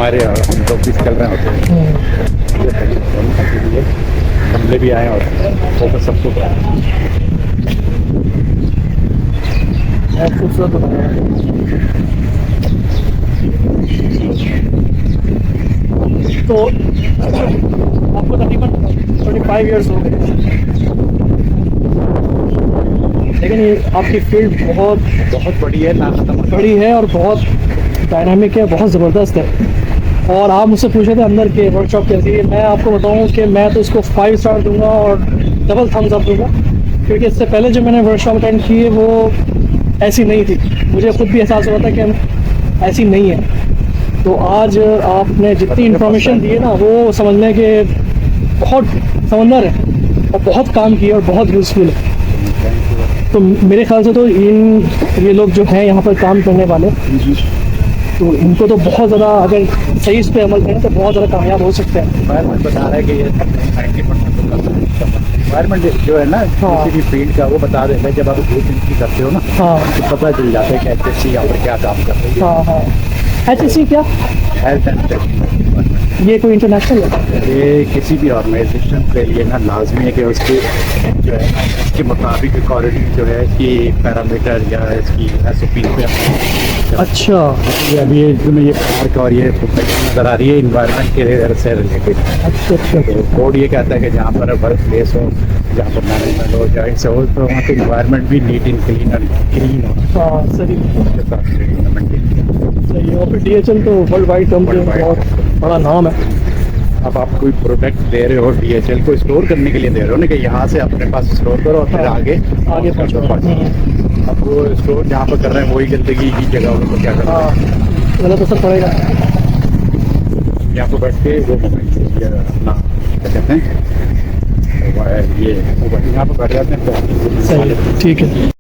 हमारे हम लोग भी चल रहे होते हैं, हमले भी आए और फोकस सबको बहुत खूबसूरत बनाया है। तो आपको तकरीबन 25 ईयर्स हो गए, लेकिन ये आपकी फील्ड बहुत बड़ी है, ना खत्म बड़ी है और बहुत डायनामिक है, बहुत ज़बरदस्त है। और आप मुझसे पूछे थे अंदर के वर्कशॉप कैसी है, मैं आपको बताऊं कि मैं तो इसको 5 स्टार दूंगा और डबल थम्स अप दूंगा, क्योंकि इससे पहले जो मैंने वर्कशॉप अटेंड की है वो ऐसी नहीं थी। मुझे खुद भी एहसास हुआ था कि हम ऐसी नहीं है। तो आज आपने जितनी इन्फॉर्मेशन दी है ना, वो समझ लें कि बहुत समंदर है और बहुत काम किया और बहुत यूज़फुल है। तो मेरे ख्याल से तो ये लोग जो हैं यहाँ पर काम करने वाले, तो इनको तो बहुत ज़्यादा, अगर सही इस पर अमल करें तो बहुत ज़्यादा कामयाब हो सकते हैं। एनवायरमेंट बता रहा है कि ये 90% एनवायरमेंट जो है ना किसी भी फील्ड का, वो बता देता है। जब आप ग्रुप इनकी करते हो ना, हाँ तो पता चल जाता है कि HSC यहाँ पर क्या काम कर रही है। हाँ हाँ। HSC क्या? Health and safety. ये कोई इंटरनेशनल है? ये किसी भी ऑर्गेनाइजेशन के लिए ना लाजमी है कि उसके जो है इसके मुताबिक अकॉर्डिंग जो है कि पैरामीटर या इसकी SOP पे। अच्छा, ये अभी तुम्हें ये पार्क और ये नज़र आ रही है इन्वायरमेंट के से रिलेटेड। अच्छा अच्छा। तो कोड ये कहता है कि जहाँ पर वर्क प्लेस हो, जहाँ पर मैनेजमेंट हो, जॉइंट्स हो, तो वहाँ पे इन्वायरमेंट भी नीट एंड क्लीन हो। हाँ सही उसके साथ सही। और फिर DHL तो वर्ल्ड वाइड कंपनी, बहुत बड़ा नाम है। अब आप कोई प्रोडक्ट दे रहे हो DHL को स्टोर करने के लिए दे रहे हो ना, कि यहाँ से अपने पास स्टोर करो और फिर आगे पहुँचो। अब वो स्टोर जहाँ पर कर रहे हैं वही गंदगी की जगह उनको क्या करना है, गलत असर पड़ेगा। यहाँ पर बैठ के वो अपना क्या कहते हैं, ये यहाँ पर बैठ जाते हैं। सही, ठीक है।